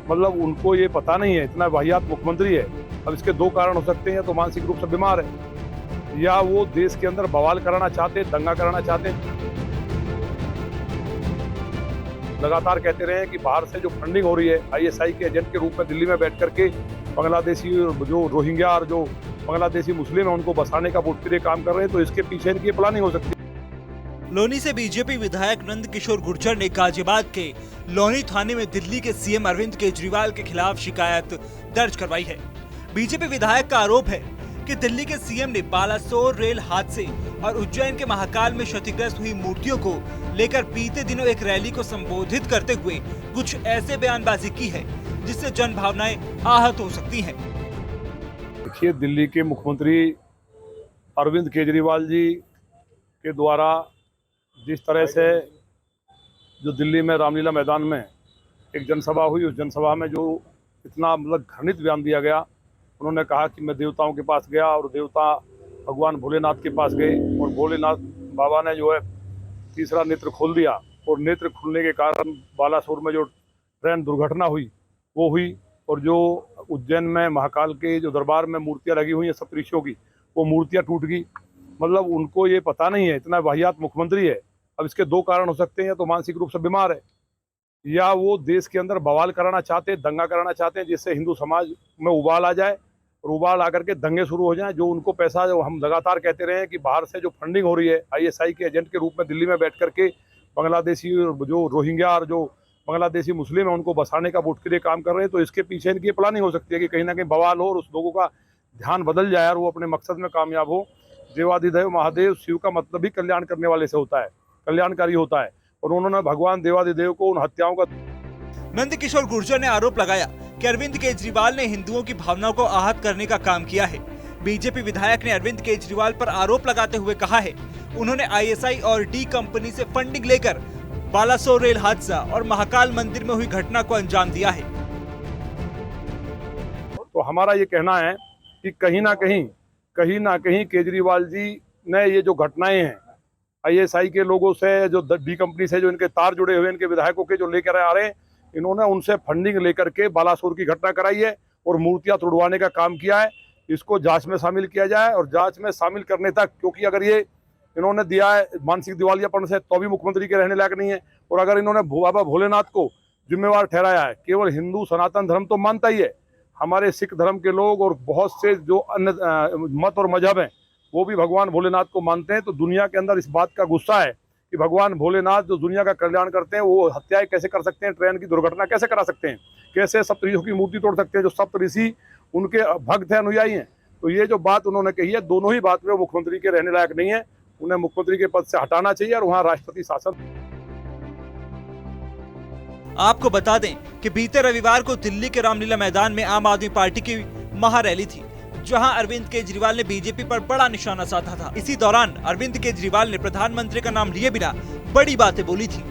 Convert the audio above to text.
मतलब उनको ये पता नहीं है, इतना वाहियात मुख्यमंत्री है। अब इसके दो कारण हो सकते हैं, या तो मानसिक रूप से बीमार है या वो देश के अंदर बवाल कराना चाहते हैं, दंगा कराना चाहते हैं। लगातार कहते रहे हैं कि बाहर से जो फंडिंग हो रही है आईएसआई के एजेंट के रूप में दिल्ली में बैठ करके बांग्लादेशी जो रोहिंग्या और जो बांग्लादेशी मुस्लिम है उनको बसाने का वोट के लिए काम कर रहे हैं, तो इसके पीछे इनकी प्लानिंग हो सकती है। लोनी से बीजेपी विधायक नंद किशोर गुर्जर ने गाजियाबाद के लोनी थाने में दिल्ली के सीएम अरविंद केजरीवाल के खिलाफ शिकायत दर्ज करवाई है। बीजेपी विधायक का आरोप है कि दिल्ली के सीएम ने बालासोर रेल हादसे और उज्जैन के महाकाल में क्षतिग्रस्त हुई मूर्तियों को लेकर बीते दिनों एक रैली को संबोधित करते हुए कुछ ऐसे बयानबाजी की है जिससे जन भावनाएं आहत हो सकती हैं। देखिए, दिल्ली के मुख्यमंत्री अरविंद केजरीवाल जी के द्वारा जिस तरह से जो दिल्ली में रामलीला मैदान में एक जनसभा हुई, उस जनसभा में जो इतना मतलब घृणित बयान दिया गया, उन्होंने कहा कि मैं देवताओं के पास गया और देवता भगवान भोलेनाथ के पास गए और भोलेनाथ बाबा ने जो है तीसरा नेत्र खोल दिया और नेत्र खुलने के कारण बालासोर में जो ट्रेन दुर्घटना हुई वो हुई, और जो उज्जैन में महाकाल के जो दरबार में मूर्तियाँ लगी हुई हैं सप्तऋषियों की, वो मूर्तियाँ टूट गई। मतलब उनको ये पता नहीं है, इतना वाहियात मुख्यमंत्री है। अब इसके दो कारण हो सकते हैं, या तो मानसिक रूप से बीमार है या वो देश के अंदर बवाल कराना चाहते हैं, दंगा कराना चाहते हैं, जिससे हिंदू समाज में उबाल आ जाए और उबाल आकर के दंगे शुरू हो जाएं। जो उनको पैसा, जो हम लगातार कहते रहे हैं कि बाहर से जो फंडिंग हो रही है आईएसआई के एजेंट के रूप में दिल्ली में बैठ करके बांग्लादेशी जो रोहिंग्या और जो बांग्लादेशी मुस्लिम है उनको बसाने का वोट के लिए काम कर रहे हैं, तो इसके पीछे इनकी प्लानिंग हो सकती है कि कहीं ना कहीं बवाल हो और उस लोगों का ध्यान बदल जाए और वो अपने मकसद में कामयाब हो। देवाधिदेव महादेव शिव का मतलब भी कल्याण करने वाले से होता है, कल्याणकारी होता है, और उन्होंने भगवान देवाधिदेव को उन हत्याओं का। नंद किशोर गुर्जर ने आरोप लगाया कि अरविंद केजरीवाल ने हिंदुओं की भावनाओं को आहत करने का काम किया है। बीजेपी विधायक ने अरविंद केजरीवाल पर आरोप लगाते हुए कहा है उन्होंने आईएसआई और डी कंपनी से फंडिंग लेकर बालासोर रेल हादसा और महाकाल मंदिर में हुई घटना को अंजाम दिया है। तो हमारा ये कहना है कि कहीं ना कहीं केजरीवाल जी ने ये जो घटनाएं हैं आईएसआई के लोगों से, जो डी कंपनी से जो इनके तार जुड़े हुए इनके विधायकों के जो लेकर आ रहे हैं, इन्होंने उनसे फंडिंग लेकर के बालासोर की घटना कराई है और मूर्तियां तोड़वाने का काम किया है। इसको जांच में शामिल किया जाए और जांच में शामिल करने तक, क्योंकि अगर ये इन्होंने दिया है मानसिक दिवालियापन से तो भी मुख्यमंत्री के रहने लायक नहीं है, और अगर इन्होंने बाबा भोलेनाथ को जिम्मेवार ठहराया है, केवल हिंदू सनातन धर्म तो मानता ही है, हमारे सिख धर्म के लोग और बहुत से जो अन्य मत और मजहब हैं वो भी भगवान भोलेनाथ को मानते हैं। तो दुनिया के अंदर इस बात का गुस्सा है कि भगवान भोलेनाथ जो दुनिया का कल्याण करते हैं वो हत्याएं कैसे कर सकते हैं, ट्रेन की दुर्घटना कैसे करा सकते हैं, कैसे सप्तऋषियों की मूर्ति तोड़ सकते हैं जो सप्तऋषि उनके भक्त हैं, अनुयायी हैं। तो ये जो बात उन्होंने कही है, दोनों ही बात में मुख्यमंत्री के रहने लायक नहीं है, उन्हें मुख्यमंत्री के पद से हटाना चाहिए और वहां राष्ट्रपति शासन। आपको बता दें कि बीते रविवार को दिल्ली के रामलीला मैदान में आम आदमी पार्टी की महारैली थी, जहां अरविंद केजरीवाल ने बीजेपी पर बड़ा निशाना साधा था। इसी दौरान अरविंद केजरीवाल ने प्रधानमंत्री का नाम लिए बिना बड़ी बातें बोली थी।